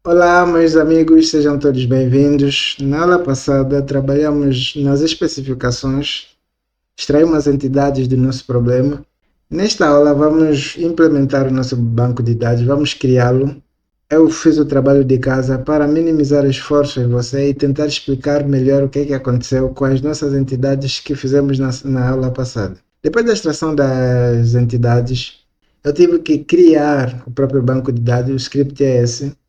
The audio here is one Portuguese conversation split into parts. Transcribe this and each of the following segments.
Olá, meus amigos, sejam todos bem-vindos. Na aula passada, trabalhamos nas especificações, extraímos as entidades do nosso problema. Nesta aula, vamos implementar o nosso banco de dados, vamos criá-lo. Eu fiz o trabalho de casa para minimizar o esforço em você e tentar explicar melhor o que aconteceu com as nossas entidades que fizemos na aula passada. Depois da extração das entidades, eu tive que criar o próprio banco de dados, o script é esse,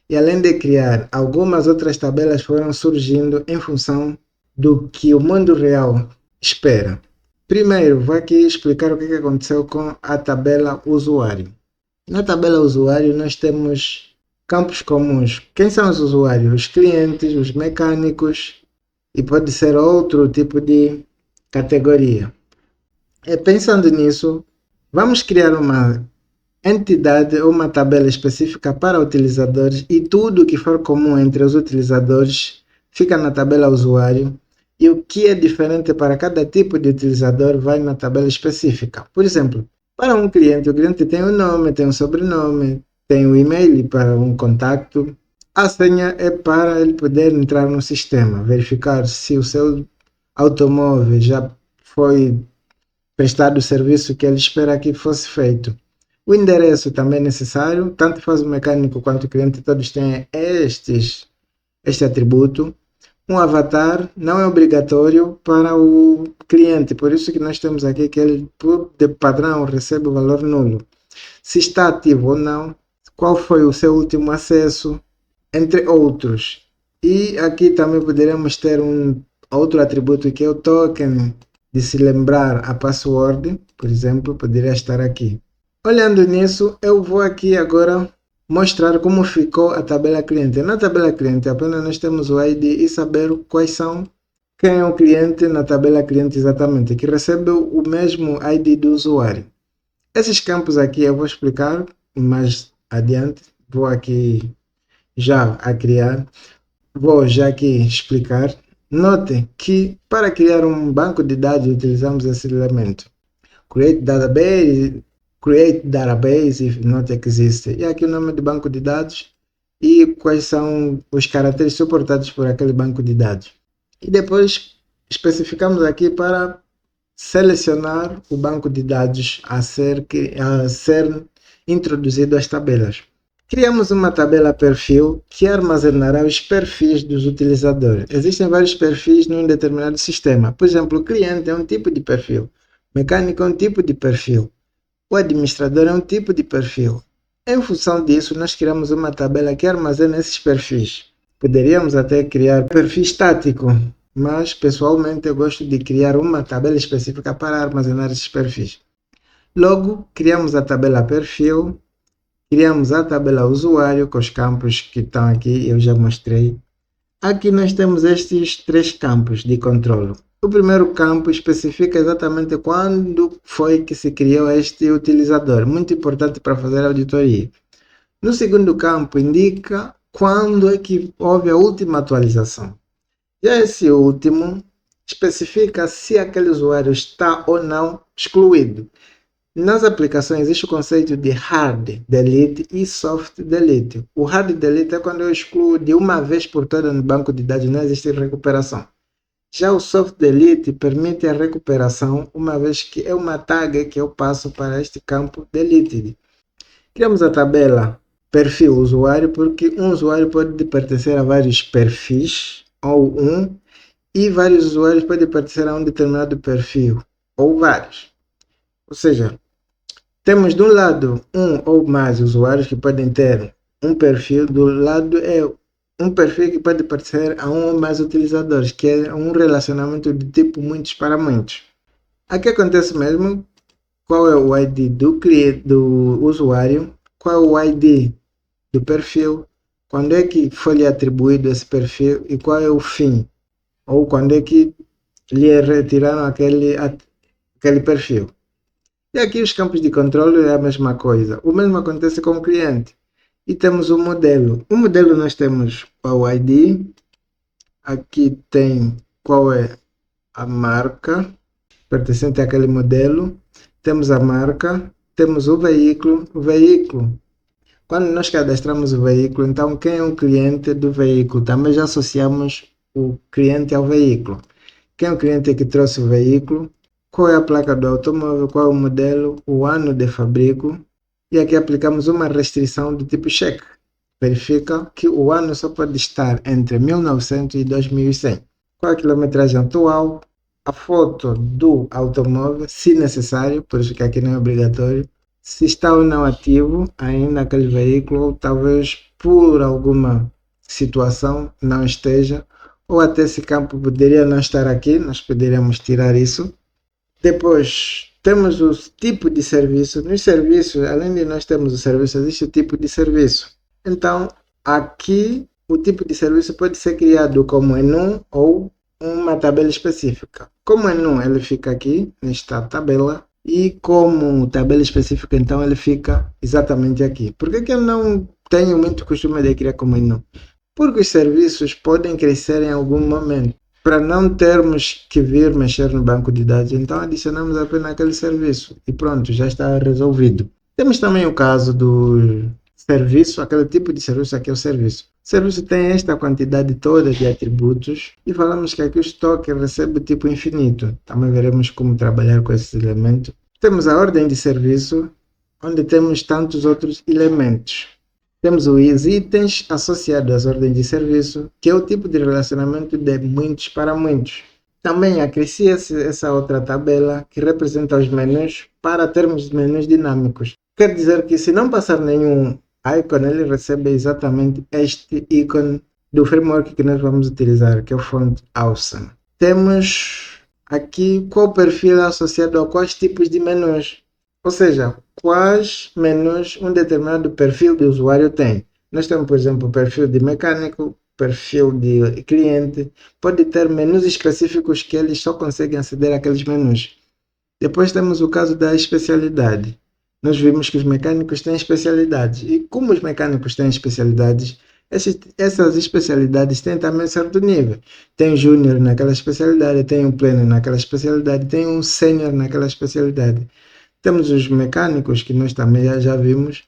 e além de criar, algumas outras tabelas foram surgindo em função do que o mundo real espera. Primeiro, vou aqui explicar o que aconteceu com a tabela usuário. Na tabela usuário, nós temos campos comuns. Quem são os usuários? Os clientes, os mecânicos e pode ser outro tipo de categoria. E pensando nisso, vamos criar uma entidade ou uma tabela específica para utilizadores e tudo que for comum entre os utilizadores fica na tabela usuário e o que é diferente para cada tipo de utilizador vai na tabela específica. Por exemplo, para um cliente, o cliente tem um nome, tem um sobrenome, tem um e-mail para um contato. A senha é para ele poder entrar no sistema, verificar se o seu automóvel já foi prestado o serviço que ele espera que fosse feito. O endereço também é necessário, tanto faz o mecânico quanto o cliente, todos têm este atributo. Um avatar não é obrigatório para o cliente, por isso que nós temos aqui que ele, por de padrão, recebe o valor nulo. Se está ativo ou não, qual foi o seu último acesso, entre outros. E aqui também poderemos ter um outro atributo que é o token de se lembrar a password, por exemplo, poderia estar aqui. Olhando nisso, eu vou aqui agora mostrar como ficou a tabela cliente. Na tabela cliente, apenas nós temos o ID e saber quais são, quem é o cliente na tabela cliente exatamente, que recebe o mesmo ID do usuário. Esses campos aqui eu vou explicar mais adiante. Vou aqui já a criar. Vou já aqui explicar. Note que para criar um banco de dados utilizamos esse elemento. Create database if not exist. E aqui o nome do banco de dados e quais são os caracteres suportados por aquele banco de dados. E depois especificamos aqui para selecionar o banco de dados a ser introduzido às tabelas. Criamos uma tabela perfil que armazenará os perfis dos utilizadores. Existem vários perfis num determinado sistema. Por exemplo, o cliente é um tipo de perfil, o mecânico é um tipo de perfil, o administrador é um tipo de perfil. Em função disso, nós criamos uma tabela que armazena esses perfis. Poderíamos até criar perfil estático, mas pessoalmente eu gosto de criar uma tabela específica para armazenar esses perfis. Logo, criamos a tabela perfil. Criamos a tabela usuário com os campos que estão aqui, eu já mostrei. Aqui nós temos estes três campos de controle. O primeiro campo especifica exatamente quando foi que se criou este utilizador, muito importante para fazer a auditoria. No segundo campo indica quando é que houve a última atualização. Já esse último especifica se aquele usuário está ou não excluído. Nas aplicações existe o conceito de hard delete e soft delete. O hard delete é quando eu excluo de uma vez por toda no banco de dados, não existe recuperação. Já o soft delete permite a recuperação, uma vez que é uma tag que eu passo para este campo deleted. Criamos a tabela perfil usuário, porque um usuário pode pertencer a vários perfis, ou e vários usuários podem pertencer a um determinado perfil, ou vários. Ou seja, temos de um lado um ou mais usuários que podem ter um perfil, do lado é um perfil que pode pertencer a um ou mais utilizadores, que é um relacionamento de tipo muitos para muitos. Aqui acontece mesmo qual é o ID do usuário, qual é o ID do perfil, quando é que foi lhe atribuído esse perfil e qual é o fim, ou quando é que lhe retiraram aquele perfil. E aqui os campos de controle é a mesma coisa. O mesmo acontece com o cliente. E temos o modelo. O modelo nós temos o ID. Aqui tem qual é a marca pertencente àquele modelo. Temos a marca. Temos o veículo. O veículo Quando nós cadastramos o veículo, então quem é o cliente do veículo? Também já associamos o cliente ao veículo. Quem é o cliente que trouxe o veículo? Qual é a placa do automóvel? Qual é o modelo? O ano de fabrico? E aqui aplicamos uma restrição do tipo cheque. Verifica que o ano só pode estar entre 1900 e 2100. Qual a quilometragem atual? A foto do automóvel, se necessário, por isso que aqui não é obrigatório. Se está ou não ativo ainda aquele veículo, ou talvez por alguma situação não esteja, ou até esse campo poderia não estar aqui, nós poderíamos tirar isso. Depois temos o tipo de serviço. Nos serviços, além de nós termos o serviço, existe o tipo de serviço. Então, aqui o tipo de serviço pode ser criado como menu ou uma tabela específica. Como menu, ele fica aqui nesta tabela e como tabela específica, então ele fica exatamente aqui. Por que eu não tenho muito costume de criar como menu? Porque os serviços podem crescer em algum momento. Para não termos que vir mexer no banco de dados, então adicionamos apenas aquele serviço e pronto, já está resolvido. Temos também o caso do serviço, aquele tipo de serviço aqui é o serviço. O serviço tem esta quantidade toda de atributos e falamos que aqui o estoque recebe o tipo infinito. Também veremos como trabalhar com esses elementos. Temos a ordem de serviço, onde temos tantos outros elementos. Temos os itens associados às ordens de serviço, que é o tipo de relacionamento de muitos para muitos. Também acrescia-se essa outra tabela que representa os menus para termos menus dinâmicos. Quer dizer que se não passar nenhum ícone, ele recebe exatamente este ícone do framework que nós vamos utilizar, que é o Font Awesome. Temos aqui qual perfil é associado a quais tipos de menus. Ou seja, quais menus um determinado perfil de usuário tem. Nós temos, por exemplo, o perfil de mecânico, perfil de cliente, pode ter menus específicos que eles só conseguem aceder àqueles menus. Depois temos o caso da especialidade. Nós vimos que os mecânicos têm especialidades. E como os mecânicos têm especialidades, essas especialidades têm também certo nível. Tem um júnior naquela especialidade, tem um pleno naquela especialidade, tem um sênior naquela especialidade. Temos os mecânicos, que nós também já vimos.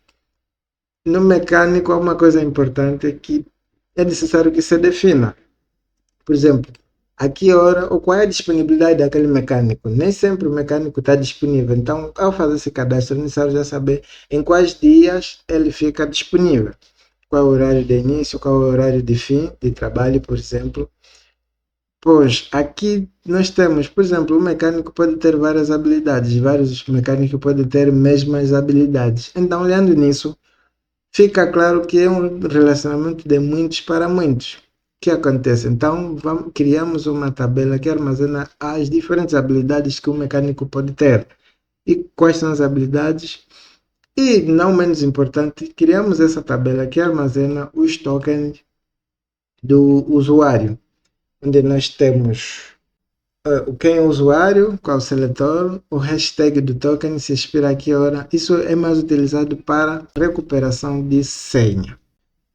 No mecânico, há uma coisa importante que é necessário que se defina. Por exemplo, a que hora ou qual é a disponibilidade daquele mecânico. Nem sempre o mecânico está disponível. Então, ao fazer esse cadastro, é necessário já saber em quais dias ele fica disponível. Qual é o horário de início, qual é o horário de fim de trabalho, por exemplo. Pois, aqui nós temos, por exemplo, o mecânico pode ter várias habilidades, vários mecânicos podem ter mesmas habilidades. Então, olhando nisso, fica claro que é um relacionamento de muitos para muitos. O que acontece? Então, criamos uma tabela que armazena as diferentes habilidades que o mecânico pode ter. E quais são as habilidades? E, não menos importante, criamos essa tabela que armazena os tokens do usuário, onde nós temos quem é o usuário, qual é o seletor, o hashtag do token se expira a que hora. Isso é mais utilizado para recuperação de senha.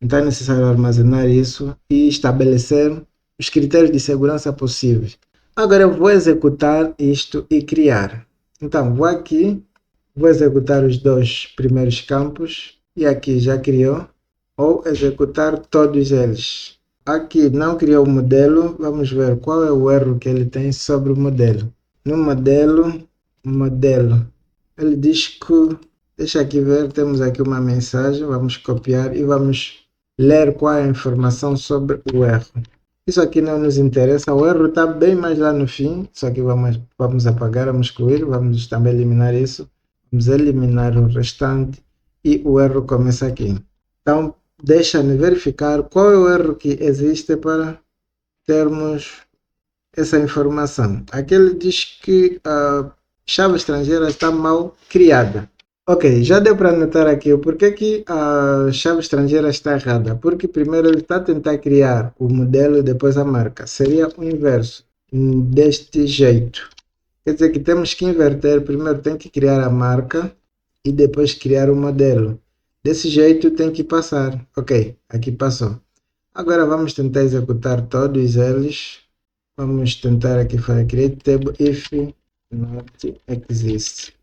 Então é necessário armazenar isso e estabelecer os critérios de segurança possíveis. Agora eu vou executar isto e criar. Então vou aqui, vou executar os dois primeiros campos e aqui já criou, ou executar todos eles. Aqui não criou o modelo, vamos ver qual é o erro que ele tem sobre o modelo. No modelo, ele diz que, deixa aqui ver, temos aqui uma mensagem, vamos copiar e vamos ler qual é a informação sobre o erro. Isso aqui não nos interessa, o erro está bem mais lá no fim, só que vamos apagar, vamos excluir, vamos também eliminar isso. Vamos eliminar o restante e o erro começa aqui. Então, deixa-me verificar qual é o erro que existe para termos essa informação. Aqui ele diz que a chave estrangeira está mal criada. Ok, já deu para notar aqui o porquê que a chave estrangeira está errada. Porque primeiro ele está a tentar criar o modelo e depois a marca. Seria o inverso, deste jeito. Quer dizer que temos que inverter. Primeiro tem que criar a marca e depois criar o modelo. Desse jeito tem que passar. Ok, aqui passou. Agora vamos tentar executar todos eles. Vamos tentar aqui fazer create table if not exist.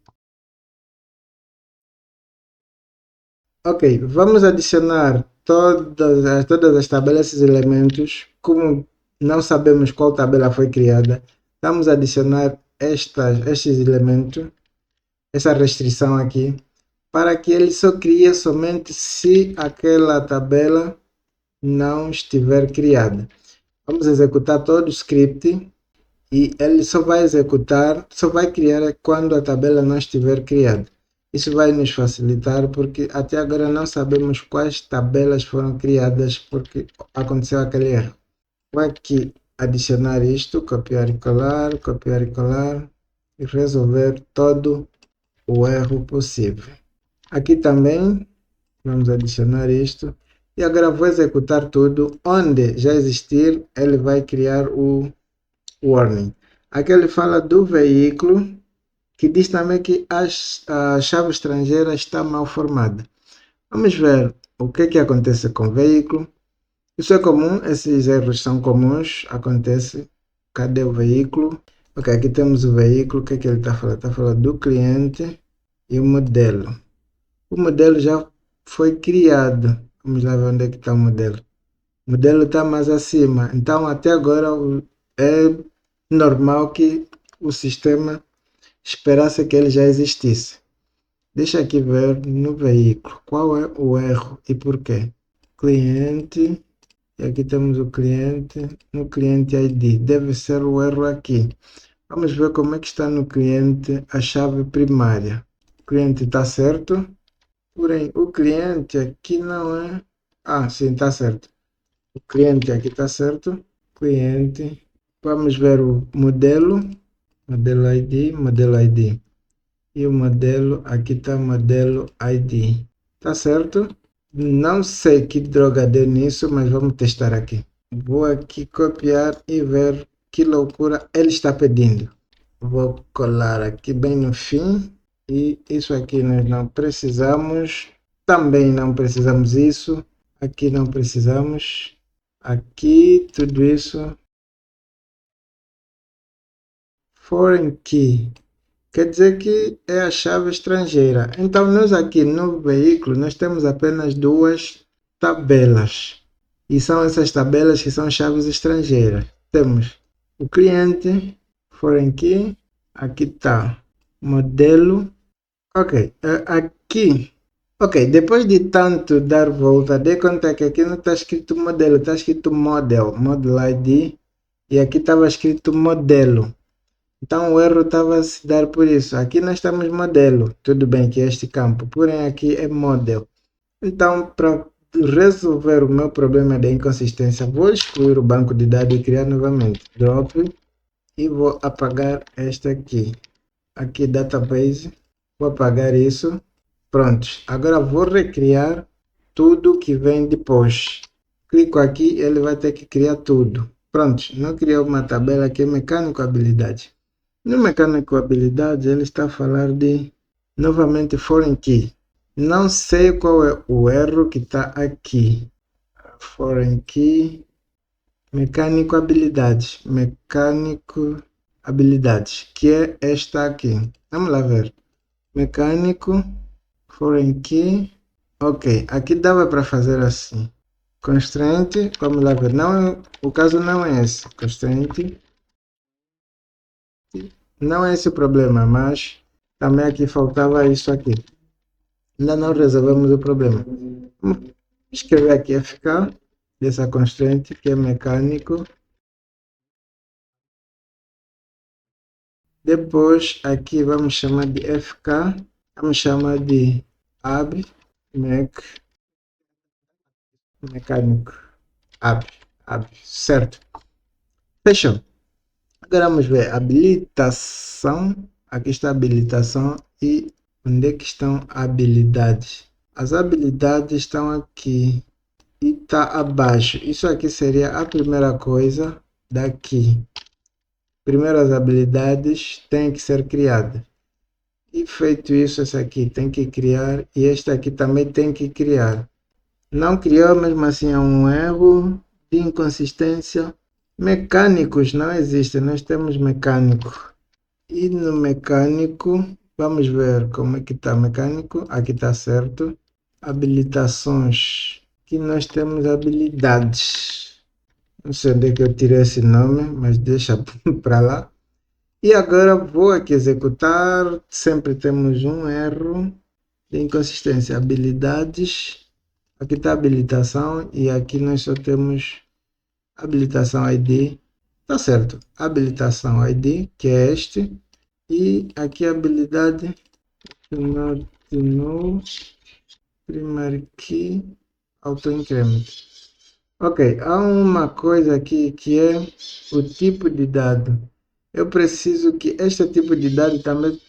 Ok, vamos adicionar todas as tabelas, esses elementos. Como não sabemos qual tabela foi criada, vamos adicionar estes elementos, essa restrição aqui, para que ele só crie somente se aquela tabela não estiver criada. Vamos executar todo o script e ele só vai executar, só vai criar quando a tabela não estiver criada. Isso vai nos facilitar porque até agora não sabemos quais tabelas foram criadas porque aconteceu aquele erro. Vou aqui adicionar isto, copiar e colar e resolver todo o erro possível. Aqui também vamos adicionar isto e agora vou executar tudo. Onde já existir, ele vai criar o warning. Aqui ele fala do veículo, que diz também que a chave estrangeira está mal formada. Vamos ver o que acontece com o veículo. Isso é comum, esses erros são comuns, acontece. Cadê o veículo? Ok, aqui temos o veículo, o que ele está falando? Está falando do cliente e o modelo. O modelo já foi criado. Vamos lá ver onde é que está o modelo. O modelo está mais acima. Então, até agora, é normal que o sistema esperasse que ele já existisse. Deixa aqui ver no veículo qual é o erro e porquê. Cliente, e aqui temos o cliente, no cliente ID. Deve ser o erro aqui. Vamos ver como é que está no cliente a chave primária. O cliente está certo, porém o cliente aqui não é... Ah, sim, está certo. O cliente aqui está certo. Cliente. Vamos ver o modelo. Modelo ID, modelo ID. E o modelo, aqui está modelo ID. Tá certo? Não sei que droga deu nisso, mas vamos testar aqui. Vou aqui copiar e ver que loucura ele está pedindo. Vou colar aqui bem no fim. E isso aqui nós não precisamos. Também não precisamos isso. Aqui não precisamos. Aqui, tudo isso. Foreign key. Quer dizer que é a chave estrangeira. Então, nós aqui no veículo, nós temos apenas duas tabelas. E são essas tabelas que são chaves estrangeiras. Temos o cliente, foreign key, aqui está, modelo. Ok, aqui. Ok, depois de tanto dar volta, dê conta que aqui não está escrito modelo, está escrito model ID, e aqui estava escrito modelo. Então o erro estava a se dar por isso. Aqui nós temos modelo, tudo bem que é este campo, porém aqui é model. Então, para resolver o meu problema de inconsistência, vou excluir o banco de dados e criar novamente. Drop e vou apagar esta aqui. Aqui database, vou apagar isso. Pronto, agora vou recriar tudo que vem depois. Clico aqui, ele vai ter que criar tudo. Pronto, não criou uma tabela aqui, mecânico habilidade. No mecânico habilidade, ele está a falar de, novamente, foreign key. Não sei qual é o erro que está aqui. Foreign key, mecânico habilidades, que é esta aqui. Vamos lá ver. Mecânico, foreign key. Ok, aqui dava para fazer assim. Constraint, vamos lá ver. Não, o caso não é esse. Constraint. Não é esse o problema, mas também aqui faltava isso aqui. Ainda não resolvemos o problema. Vamos escrever aqui FK, dessa constraint, que é mecânico. Depois, aqui vamos chamar de FK, vamos chamar de mecânico, certo. Fechou. Agora vamos ver habilitação. Aqui está a habilitação e onde é que estão habilidades? As habilidades estão aqui e está abaixo. Isso aqui seria a primeira coisa daqui. Primeiro as habilidades têm que ser criadas. E feito isso, essa aqui tem que criar e esta aqui também tem que criar. Não criou, mesmo assim é um erro de inconsistência. Mecânicos não existem, nós temos mecânico. E no mecânico, vamos ver como é que está mecânico. Aqui está certo. habilitações. Aqui nós temos habilidades. Não sei onde é que eu tirei esse nome, mas deixa para lá. E agora vou aqui executar. Sempre temos um erro de inconsistência. Habilidades. Aqui está habilitação e aqui nós só temos habilitação ID. Tá certo. Habilitação ID, que é este. E aqui a habilidade no primary key auto increment. Ok, há uma coisa aqui que é o tipo de dado. Eu preciso que este tipo de dado também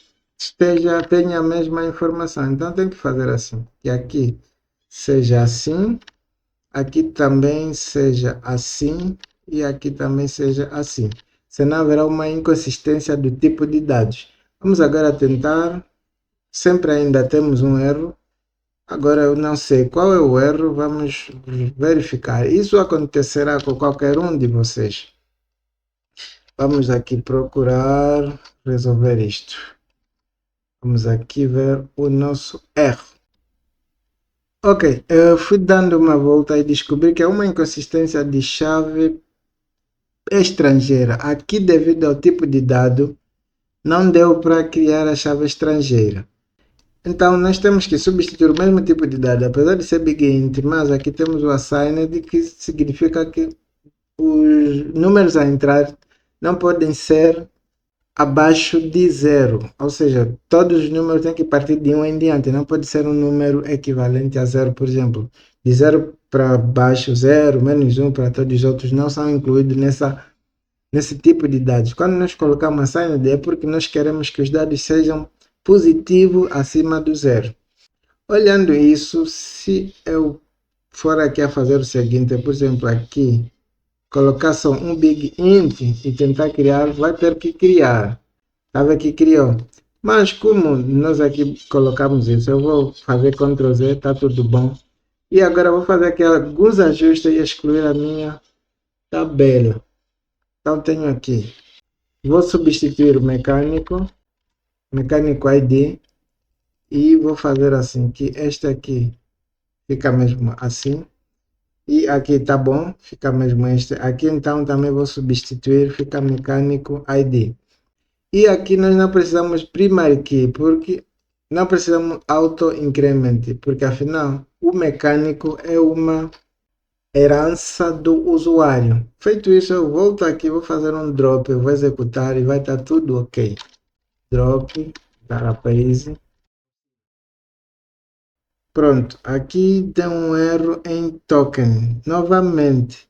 tenha a mesma informação. Então tem que fazer assim. Que aqui seja assim, aqui também seja assim e aqui também seja assim. Senão haverá uma inconsistência do tipo de dados. Vamos agora tentar. Sempre ainda temos um erro. Agora eu não sei qual é o erro, vamos verificar. Isso acontecerá com qualquer um de vocês. Vamos aqui procurar resolver isto. Vamos aqui ver o nosso erro. Ok, eu fui dando uma volta e descobri que é uma inconsistência de chave estrangeira. Aqui, devido ao tipo de dado, não deu para criar a chave estrangeira. Então, nós temos que substituir o mesmo tipo de dado, apesar de ser big int, mas aqui temos o assigned, que significa que os números a entrar não podem ser abaixo de zero, ou seja, todos os números têm que partir de 1 em diante, não pode ser um número equivalente a zero, por exemplo. De 0 para baixo, 0, menos 1 para todos os outros não são incluídos nesse tipo de dados. Quando nós colocamos assigned é porque nós queremos que os dados sejam positivo acima do zero. Olhando isso, se eu for aqui a fazer o seguinte, por exemplo, aqui, colocar só um big int e tentar criar, vai ter que criar. Estava aqui criou. Mas como nós aqui colocamos isso, eu vou fazer Ctrl Z, está tudo bom. E agora vou fazer aqui alguns ajustes e excluir a minha tabela. Então tenho aqui, vou substituir o mecânico ID, e vou fazer assim, que este aqui fica mesmo assim, e aqui tá bom, fica mesmo este, aqui então também vou substituir, fica mecânico ID. E aqui nós não precisamos primary key, porque não precisamos auto increment, porque afinal o mecânico é uma herança do usuário. Feito isso, eu volto aqui, vou fazer um drop, eu vou executar e vai estar tudo ok. Drop, dar a base. Pronto, aqui tem um erro em token, novamente,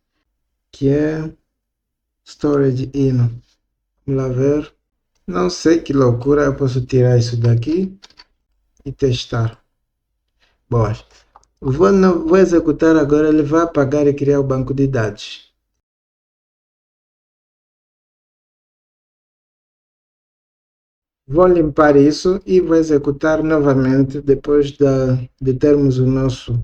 que é storage in. Vamos lá ver. Não sei que loucura, eu posso tirar isso daqui e testar. Boa. Vou executar agora, ele vai apagar e criar o banco de dados. Vou limpar isso e vou executar novamente depois de termos o nosso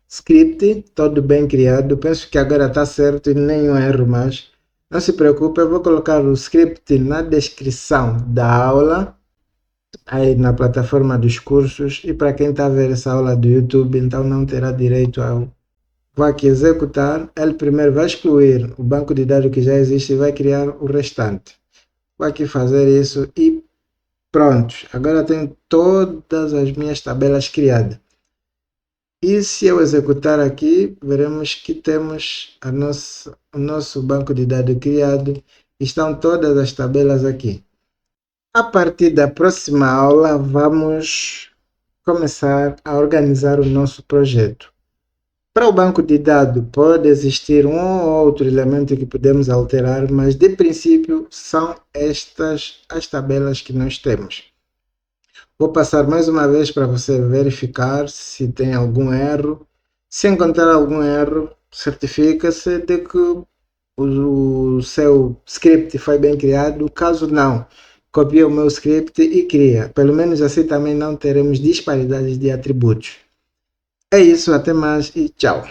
script todo bem criado. Penso que agora está certo e nenhum erro mais. Não se preocupe, eu vou colocar o script na descrição da aula, aí na plataforma dos cursos, e para quem está a ver essa aula do YouTube, então não terá direito ao... Vou aqui executar, ele primeiro vai excluir o banco de dados que já existe e vai criar o restante. Vou aqui fazer isso e pronto, agora tenho todas as minhas tabelas criadas. E se eu executar aqui, veremos que temos o nosso banco de dados criado. Estão todas as tabelas aqui. A partir da próxima aula, vamos começar a organizar o nosso projeto. Para o banco de dados, pode existir um ou outro elemento que podemos alterar, mas de princípio são estas as tabelas que nós temos. Vou passar mais uma vez para você verificar se tem algum erro. Se encontrar algum erro, certifica-se de que o seu script foi bem criado. Caso não, copia o meu script e cria. Pelo menos assim também não teremos disparidades de atributos. É isso, até mais e tchau.